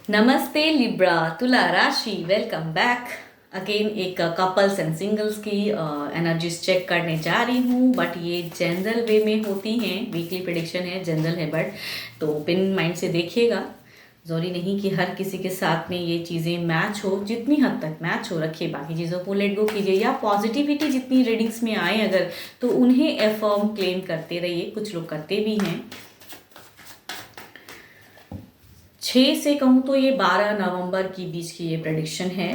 नमस्ते लिब्रा तुला राशि, वेलकम बैक अगेन। एक कपल्स एंड सिंगल्स की एनर्जीज चेक करने जा रही हूँ, बट ये जनरल वे में होती हैं। वीकली प्रेडिक्शन है, जनरल है, बट तो ओपन माइंड से देखिएगा। ज़रूरी नहीं कि हर किसी के साथ में ये चीज़ें मैच हो। जितनी हद तक मैच हो रखिए, बाकी चीज़ों को लेट गो कीजिए, या पॉजिटिविटी जितनी रीडिंग्स में आए अगर, तो उन्हें एफर्म क्लेम करते रहिए। कुछ लोग करते भी हैं। 6 से कहूँ तो ये 12 नवंबर के बीच की ये प्रेडिक्शन है।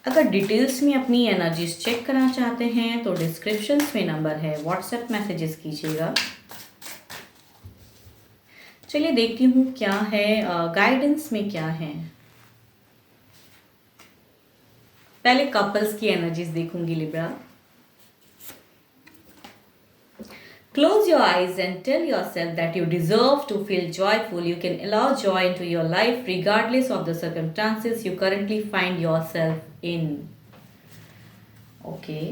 अगर डिटेल्स में अपनी एनर्जीज चेक करना चाहते हैं तो डिस्क्रिप्शन में नंबर है, व्हाट्सएप मैसेजेस कीजिएगा। चलिए देखती हूँ क्या है, गाइडेंस में क्या है। पहले कपल्स की एनर्जीज देखूंगी Libra. Close your eyes and tell yourself that you deserve to feel joyful. You can allow joy into your life regardless of the circumstances you currently find yourself in. Okay.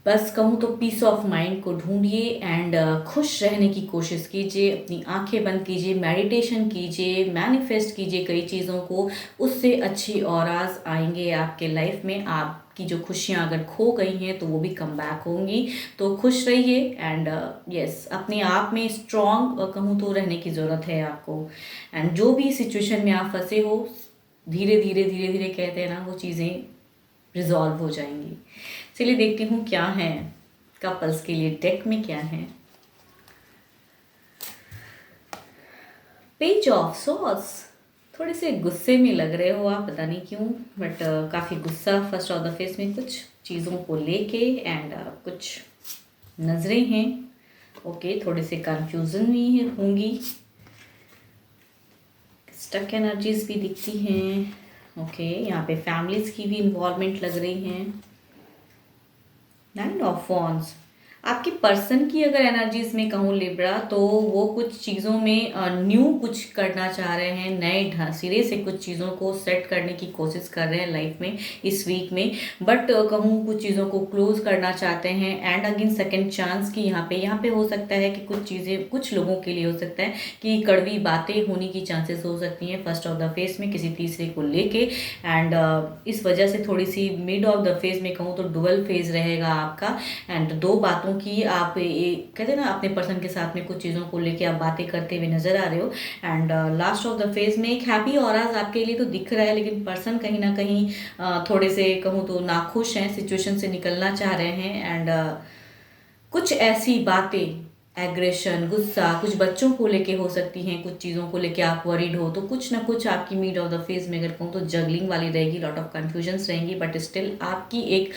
बस कहूँ तो piece of mind को ढूंढिए and खुश रहने की कोशिश कीजिए। अपनी आंखें बंद कीजिए, मेडिटेशन कीजिए, मैनिफेस्ट कीजिए कई चीज़ों को। उससे अच्छी ऑराज आएंगे आपके लाइफ में। आपकी जो खुशियाँ अगर खो गई हैं तो वो भी कम बैक होंगी। तो खुश रहिए एंड यस, अपने आप में स्ट्रॉन्ग कहूँ तो रहने की ज़रूरत है आपको। एंड जो भी सिचुएशन में आप फंसे हो, धीरे धीरे धीरे धीरे कहते हैं ना, वो चीज़ें रिजॉल्व हो जाएंगी। चलिए देखती हूँ क्या है कपल्स के लिए। डेक में क्या है? Page of swords. थोड़े से गुस्से में लग रहे हो आप, पता नहीं क्यों, बट काफ़ी गुस्सा फर्स्ट ऑफ द फेस में कुछ चीज़ों को लेके एंड कुछ नज़रें हैं। ओके, थोड़े से कंफ्यूजन भी होंगी। स्टक एनर्जीज भी दिखती हैं। ओके, यहाँ पे फैमिलीज की भी इन्वॉल्वमेंट लग रही हैं। 9 ऑफ वॉन्ड्स। आपकी पर्सन की अगर एनर्जीज में कहूँ लिब्रा, तो वो कुछ चीज़ों में न्यू कुछ करना चाह रहे हैं। नए सिरे से कुछ चीज़ों को सेट करने की कोशिश कर रहे हैं लाइफ में इस वीक में। बट कहूँ कुछ चीज़ों को क्लोज करना चाहते हैं एंड अगेन सेकंड चांस की यहाँ पे हो सकता है कि कुछ चीज़ें कुछ लोगों के लिए हो सकता है कि कड़वी बातें होने की चांसेस हो सकती हैं फर्स्ट ऑफ द फेस में किसी तीसरे को लेके। एंड इस वजह से थोड़ी सी मिड ऑफ द फेज में कहूँ तो डुअल फेज रहेगा आपका। एंड दो बातों की आप कहते हैं ना, अपने पर्सन के साथ में कुछ चीज़ों को लेके आप बातें करते हुए नजर आ रहे हो। And last of the phase में एक हैप्पी ऑराज आपके लिए तो दिख रहा है, लेकिन पर्सन कहीं ना कहीं थोड़े से कहूँ तो नाखुश हैं, सिचुएशन से निकलना चाह रहे हैं। एंड कुछ ऐसी बातें, एग्रेशन, गुस्सा कुछ बच्चों को लेके हो सकती हैं, कुछ चीज़ों को लेके आप वरीड हो, तो कुछ ना कुछ आपकी मिड ऑफ द फेज में अगर कहूँ तो जगलिंग वाली रहेगी, लॉट ऑफ कन्फ्यूजन्स रहेंगी। बट स्टिल आपकी एक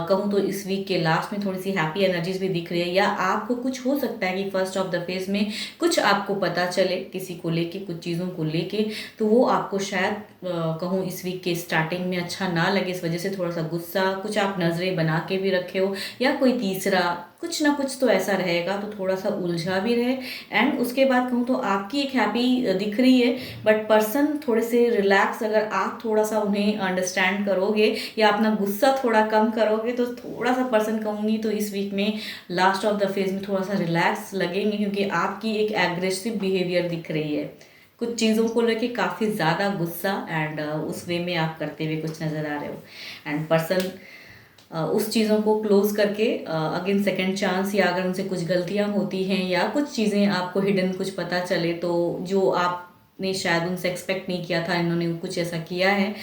कहूँ तो इस वीक के लास्ट में थोड़ी सी हैप्पी एनर्जीज भी दिख रही है। या आपको कुछ हो सकता है कि फर्स्ट ऑफ द फेज में कुछ आपको पता चले किसी को लेके, कुछ चीज़ों को लेके, तो वो आपको शायद कहूँ इस वीक के स्टार्टिंग में अच्छा ना लगे। इस वजह से थोड़ा सा गुस्सा, कुछ आप नज़रें बना के भी रखे हो, या कोई तीसरा कुछ ना कुछ तो ऐसा रहेगा, तो थोड़ा सा उलझा भी रहे। एंड उसके बाद कहूँ तो आपकी एक हैप्पी दिख रही है, बट पर्सन थोड़े से रिलैक्स, अगर आप थोड़ा सा उन्हें अंडरस्टैंड करोगे या अपना गुस्सा थोड़ा कम करोगे, तो थोड़ा सा पर्सन कहूँगी तो इस वीक में लास्ट ऑफ द फेज में थोड़ा सा रिलैक्स लगेंगे, क्योंकि आपकी एक एग्रेसिव बिहेवियर दिख रही है। कुछ चीज़ों को लेके काफ़ी ज़्यादा गुस्सा एंड उस वे में आप करते हुए कुछ नज़र आ रहे हो। एंड पर्सन उस चीज़ों को क्लोज करके अगेन सेकंड चांस, या अगर उनसे कुछ गलतियां होती हैं या कुछ चीज़ें आपको हिडन कुछ पता चले, तो जो आपने शायद उनसे एक्सपेक्ट नहीं किया था, इन्होंने कुछ ऐसा किया है,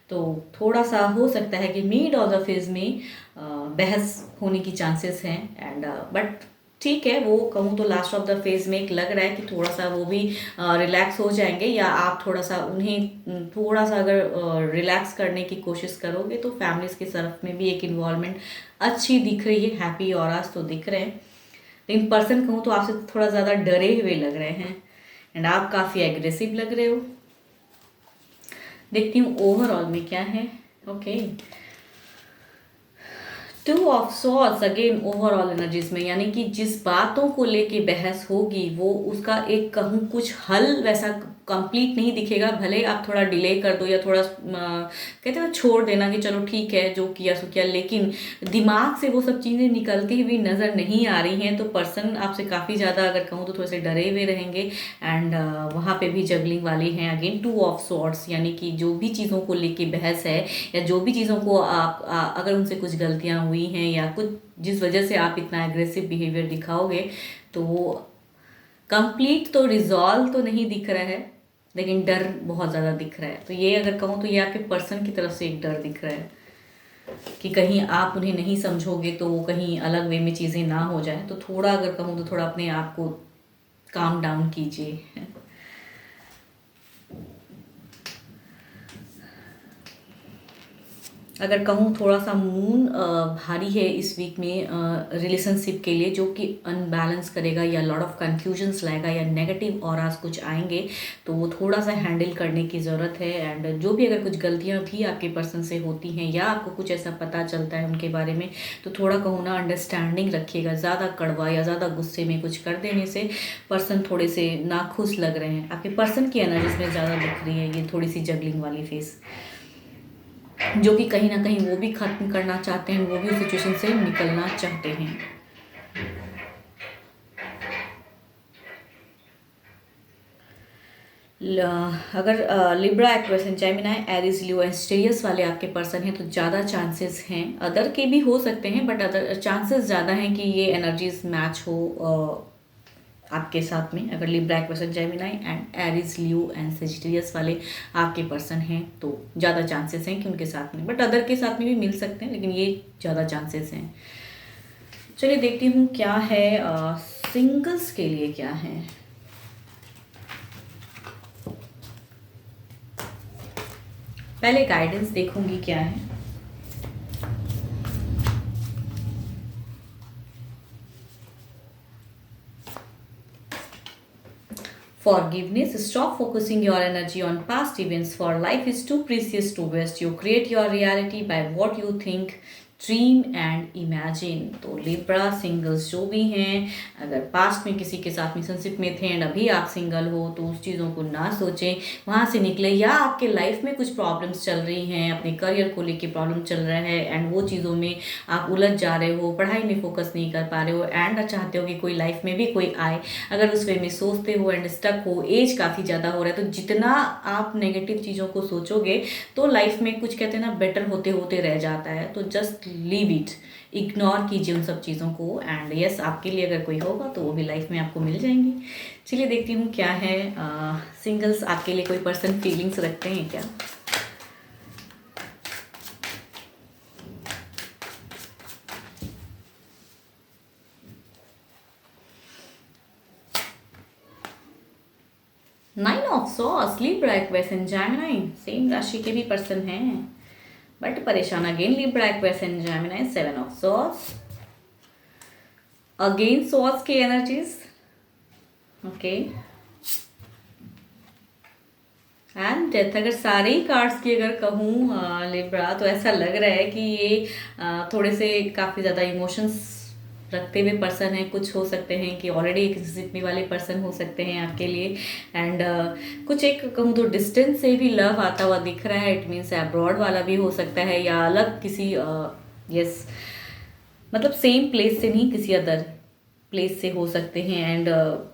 तो थोड़ा सा हो सकता है कि मिड ऑफ द फेज में बहस होने की चांसेस हैं। एंड बट ठीक है, वो कहूँ तो लास्ट ऑफ द फेज में एक लग रहा है कि थोड़ा सा वो भी रिलैक्स हो जाएंगे, या आप थोड़ा सा उन्हें थोड़ा सा अगर रिलैक्स करने की कोशिश करोगे, तो फैमिलीज के तरफ में भी एक इन्वॉल्वमेंट अच्छी दिख रही है। हैप्पी ऑरास तो दिख रहे हैं, लेकिन पर्सन कहूँ तो आपसे थोड़ा ज़्यादा डरे हुए लग रहे हैं एंड आप काफ़ी एग्रेसिव लग रहे हो। देखती हूँ ओवरऑल में क्या है। Okay, 2 of swords again overall energies में, यानी कि जिस बातों को लेके बहस होगी वो उसका एक कहूँ कुछ हल वैसा कंप्लीट नहीं दिखेगा, भले आप थोड़ा डिले कर दो या थोड़ा कहते हैं ना छोड़ देना कि चलो ठीक है जो किया सो किया, लेकिन दिमाग से वो सब चीज़ें निकलती हुई नज़र नहीं आ रही हैं। तो पर्सन आपसे काफ़ी ज़्यादा अगर कहूँ तो थोड़े से डरे हुए रहेंगे। एंड वहाँ पे भी जगलिंग वाली हैं अगेन 2 ऑफ सॉर्ड्स, यानी कि जो भी चीज़ों को लेके बहस है या जो भी चीज़ों को आप अगर उनसे कुछ गलतियाँ हुई हैं या कुछ जिस वजह से आप इतना एग्रेसिव बिहेवियर दिखाओगे, तो कंप्लीट तो रिजॉल्व तो नहीं दिख रहा है, लेकिन डर बहुत ज़्यादा दिख रहा है। तो ये अगर कहूँ तो ये आपके पर्सन की तरफ से एक डर दिख रहा है कि कहीं आप उन्हें नहीं समझोगे तो वो कहीं अलग वे में चीज़ें ना हो जाए। तो थोड़ा अगर कहूँ तो थोड़ा अपने आप को काम डाउन कीजिए। अगर कहूँ थोड़ा सा मून भारी है इस वीक में रिलेशनशिप के लिए, जो कि अनबैलेंस करेगा या लॉट ऑफ कन्फ्यूजन्स लाएगा या नेगेटिव ऑरास कुछ आएंगे, तो वो थोड़ा सा हैंडल करने की ज़रूरत है। एंड जो भी अगर कुछ गलतियाँ भी आपके पर्सन से होती हैं या आपको कुछ ऐसा पता चलता है उनके बारे में, तो थोड़ा कहूँ ना अंडरस्टैंडिंग रखिएगा। ज़्यादा कड़वा या ज़्यादा गुस्से में कुछ कर देने से पर्सन थोड़े से नाखुश लग रहे हैं। आपके पर्सन की एनर्जीज में ज़्यादा दिख रही है ये थोड़ी सी जगलिंग वाली फेस, जो कि कहीं ना कहीं वो भी ख़त्म करना चाहते हैं, वो भी उस सिचुएशन से निकलना चाहते हैं। अगर Libra, Aquarius and Gemini, Aries, Leo and Sagittarius वाले आपके पर्सन हैं तो ज़्यादा चांसेस हैं, अदर के भी हो सकते हैं बट अदर चांसेस ज़्यादा हैं कि ये एनर्जीज मैच हो आपके साथ में। अगर Libra, Aquarius and Gemini and Aries, Leo and Sagittarius वाले आपके पर्सन हैं तो ज़्यादा चांसेस हैं कि उनके साथ में, बट अदर के साथ में भी मिल सकते हैं, लेकिन ये ज़्यादा चांसेस हैं। चलिए देखती हूँ क्या है सिंगल्स के लिए क्या है। पहले गाइडेंस देखूंगी क्या है। Forgiveness. Stop focusing your energy on past events, for life is too precious to waste. You create your reality by what you think, dream and imagine. तो लिब्रा सिंगल्स जो भी हैं, अगर पास्ट में किसी के साथ रिलेशनशिप में थे एंड अभी आप सिंगल हो तो उस चीज़ों को ना सोचें, वहाँ से निकले। या आपके लाइफ में कुछ प्रॉब्लम्स चल रही हैं, अपने करियर को लेके प्रॉब्लम चल रहा है एंड वो चीज़ों में आप उलझ जा रहे हो, पढ़ाई में फोकस नहीं कर पा रहे हो एंड चाहते हो कि कोई लाइफ में भी कोई आए, अगर उस वे में सोचते हो एंड स्टक हो, एज काफ़ी ज़्यादा हो रहा है, तो जितना आप नेगेटिव चीज़ों को सोचोगे तो लाइफ में कुछ कहते हैं ना बेटर होते होते रह जाता है। तो जस्ट लीव इट, इग्नोर कीजिए उन सब चीज़ों को एंड यस आपके लिए अगर कोई होगा तो वो भी लाइफ में आपको मिल जाएंगे। चलिए देखती हूँ क्या है सिंगल्स आपके लिए कोई पर्सन फीलिंग्स रखते हैं क्या। Nine of swords, Libra, Aquarius and Gemini, same राशि के भी पर्सन हैं बट परेशान। Again Libra, Aquarius and Gemini, 7 of swords, again swords की एनर्जीज, ओके एंड डेथ। अगर सारे ही कार्ड्स की अगर कहूँ लिब्रा, तो ऐसा लग रहा है कि ये थोड़े से काफ़ी ज़्यादा इमोशंस रखते हुए पर्सन है। कुछ हो सकते हैं कि ऑलरेडी एक रिलेशनशिप वाले पर्सन हो सकते हैं आपके लिए एंड कुछ एक कहूँ तो डिस्टेंस से भी लव आता हुआ दिख रहा है। इट मीन्स अब्रॉड वाला भी हो सकता है या अलग किसी यस मतलब सेम प्लेस से नहीं, किसी अदर प्लेस से हो सकते हैं एंड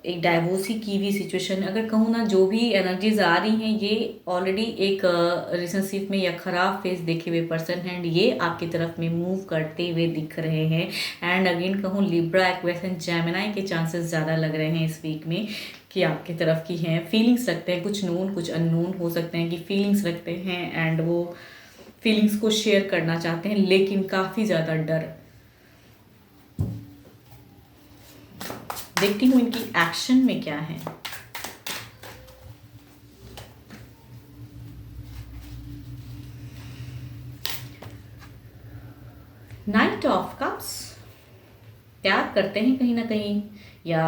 एक डाइवोर्सी की भी सिचुएशन। अगर कहूँ ना जो भी एनर्जीज आ रही हैं ये ऑलरेडी एक रिलेशनशिप में या ख़राब फेस देखे हुए पर्सन हैं एंड ये आपकी तरफ में मूव करते हुए दिख रहे हैं। एंड अगेन कहूँ लिब्रा, एक्वेरियस एंड जेमिनी के चांसेस ज़्यादा लग रहे हैं इस वीक में कि आपकी तरफ की हैं। फीलिंग्स रखते हैं, कुछ नोन कुछ अननोन हो सकते हैं कि फीलिंग्स रखते हैं एंड वो फीलिंग्स को शेयर करना चाहते हैं, लेकिन काफ़ी ज़्यादा डर। देखती हूँ इनकी एक्शन में क्या है। नाइट ऑफ कप्स, प्यार करते हैं कहीं ना कहीं या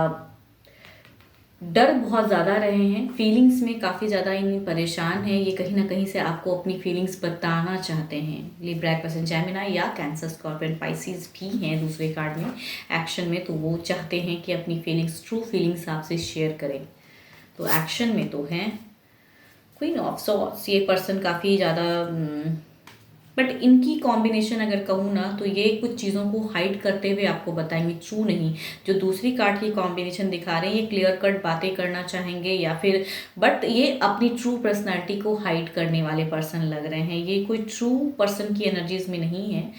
डर बहुत ज़्यादा रहे हैं, फीलिंग्स में काफ़ी ज़्यादा इन परेशान हैं। ये कहीं ना कहीं से आपको अपनी फीलिंग्स बताना चाहते हैं। लिब्रा, एक्वेरियस एंड जेमिनी या कैंसर, स्कॉर्पियन, पाइसिस भी हैं दूसरे कार्ड में एक्शन में, तो वो चाहते हैं कि अपनी फीलिंग्स, ट्रू फीलिंग्स आपसे शेयर करें। तो एक्शन में तो हैं क्वीन ऑफ सॉर्ड्स, ये पर्सन काफ़ी ज़्यादा बट इनकी कॉम्बिनेशन अगर कहूँ ना तो ये कुछ चीज़ों को हाइड करते हुए आपको बताएंगे, ट्रू नहीं। जो दूसरी कार्ड की कॉम्बिनेशन दिखा रहे हैं ये क्लियर कट बातें करना चाहेंगे या फिर, बट ये अपनी ट्रू पर्सनालिटी को हाइड करने वाले पर्सन लग रहे हैं। ये कोई ट्रू पर्सन की एनर्जीज में नहीं है।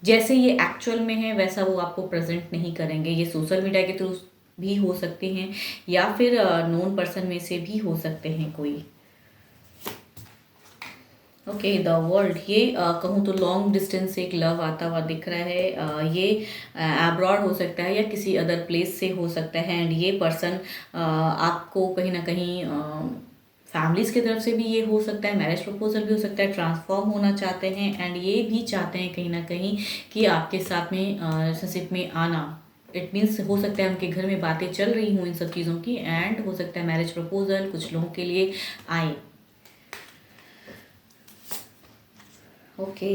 जैसे ये एक्चुअल में है वैसा वो आपको प्रेजेंट नहीं करेंगे। ये सोशल मीडिया के थ्रू भी हो सकते हैं या फिर नोन पर्सन में से भी हो सकते हैं कोई। ओके, द वर्ल्ड, ये कहूँ तो लॉन्ग डिस्टेंस से एक लव आता हुआ दिख रहा है। ये अब्रॉड हो सकता है या किसी अदर प्लेस से हो सकता है। एंड ये पर्सन आपको कहीं ना कहीं फैमिलीज़ की तरफ से भी ये हो सकता है, मैरिज प्रपोजल भी हो सकता है, ट्रांसफॉर्म होना चाहते हैं। एंड ये भी चाहते हैं कहीं ना कहीं कि आपके साथ में रिलेशनशिप में आना। इट मीन्स हो सकता है उनके घर में बातें चल रही हों इन सब चीज़ों की, एंड हो सकता है मैरिज प्रपोजल कुछ लोगों के लिए आए। ओके,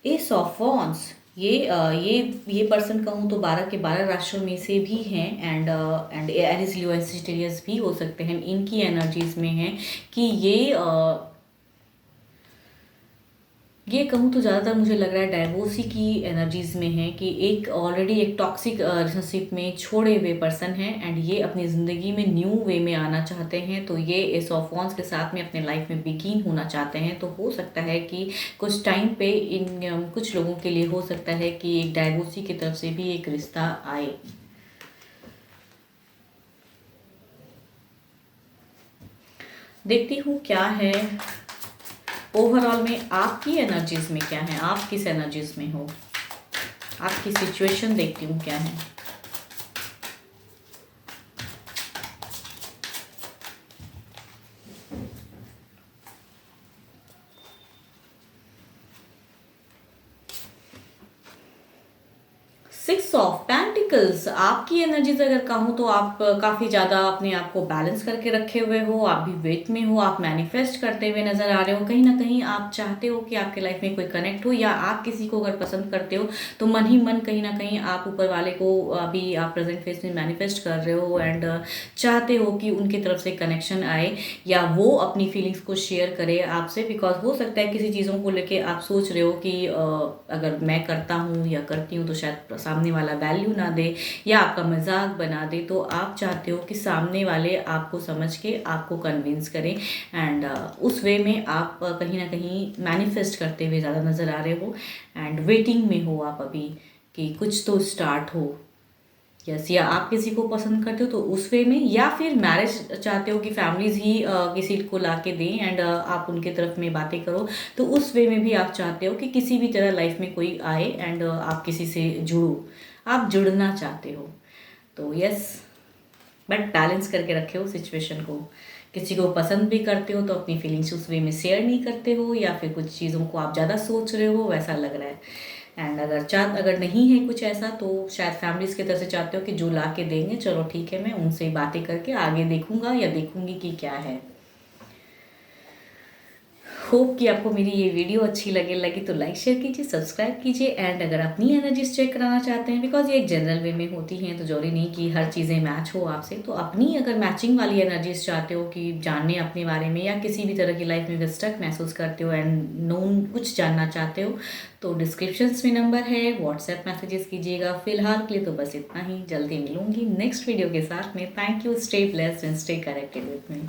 एस ऑफ वॉन्ड्स, ये पर्सन कहूँ तो 12 के 12 राशियों में से भी हैं। एंड एरिस लियो सेजिटेरियस भी हो सकते हैं। इनकी एनर्जीज में है कि ये कहूँ तो ज़्यादातर मुझे लग रहा है डाइवोर्सी की एनर्जीज में है कि एक ऑलरेडी एक टॉक्सिक रिलेशनशिप में छोड़े हुए पर्सन हैं एंड ये अपनी ज़िंदगी में न्यू वे में आना चाहते हैं। तो ये एस ऑफ वॉन्ड्स के साथ में अपने लाइफ में बिगिन होना चाहते हैं। तो हो सकता है कि कुछ टाइम पे इन कुछ लोगों के लिए हो सकता है कि एक डाइवोर्सी की तरफ से भी एक रिश्ता आए। देखती हूँ क्या है ओवरऑल में आपकी एनर्जीज में क्या है, आप किस एनर्जीज में हो, आपकी सिचुएशन देखती हूँ क्या है। सिक्स ऑफ पेंटिकल्स, आपकी एनर्जीज अगर कहूँ तो आप काफ़ी ज़्यादा अपने आप को बैलेंस करके रखे हुए हो, आप भी वेट में हो, आप मैनिफेस्ट करते हुए नज़र आ रहे हो। कहीं ना कहीं आप चाहते हो कि आपके लाइफ में कोई कनेक्ट हो या आप किसी को अगर पसंद करते हो तो मन ही मन कहीं ना कहीं आप ऊपर वाले को अभी आप प्रेजेंट फेस में मैनिफेस्ट कर रहे हो एंड चाहते हो कि उनकी तरफ से कनेक्शन आए या वो अपनी फीलिंग्स को शेयर करे आपसे। बिकॉज हो सकता है किसी चीज़ों को लेके आप सोच रहे हो कि अगर मैं करता हूँ या करती हूँ तो शायद सामने वाला वैल्यू ना दे या आपका मजाक बना दे। तो आप चाहते हो कि सामने वाले आपको समझ के आपको कन्विंस करें एंड उस वे में आप कहीं ना कहीं मैनिफेस्ट करते हुए ज़्यादा नज़र आ रहे हो एंड वेटिंग में हो आप अभी कि कुछ तो स्टार्ट हो। यस, या आप किसी को पसंद करते हो तो उस वे में, या फिर मैरिज चाहते हो कि फैमिलीज ही किसी को ला के दें एंड आप उनके तरफ में बातें करो। तो उस वे में भी आप चाहते हो कि किसी भी तरह लाइफ में कोई आए एंड आप किसी से जुड़ो, आप जुड़ना चाहते हो। तो यस, बट बैलेंस करके रखे हो सिचुएशन को। किसी को पसंद भी करते हो तो अपनी फीलिंग्स उस वे में शेयर नहीं करते हो या फिर कुछ चीज़ों को आप ज़्यादा सोच रहे हो वैसा लग रहा है। एंड अगर नहीं है कुछ ऐसा तो शायद फैमिलीज़ की तरफ से चाहते हो कि जो ला के देंगे चलो ठीक है, मैं उनसे बातें करके आगे देखूंगा या देखूंगी कि क्या है। होप कि आपको मेरी ये वीडियो अच्छी लगी तो लाइक शेयर कीजिए, सब्सक्राइब कीजिए। एंड अगर अपनी एनर्जीज चेक कराना चाहते हैं, बिकॉज ये एक जनरल वे में होती हैं तो जरूरी नहीं कि हर चीज़ें मैच हो आपसे, तो अपनी अगर मैचिंग वाली एनर्जीज चाहते हो कि जानने अपने बारे में या किसी भी तरह की लाइफ में स्टक महसूस करते हो एंड नोन कुछ जानना चाहते हो तो डिस्क्रिप्शन में नंबर है, व्हाट्सएप मैसेजेस कीजिएगा। फिलहाल के लिए तो बस इतना ही, जल्दी मिलूंगी नेक्स्ट वीडियो के साथ में। Thank you, stay blessed and stay connected with me.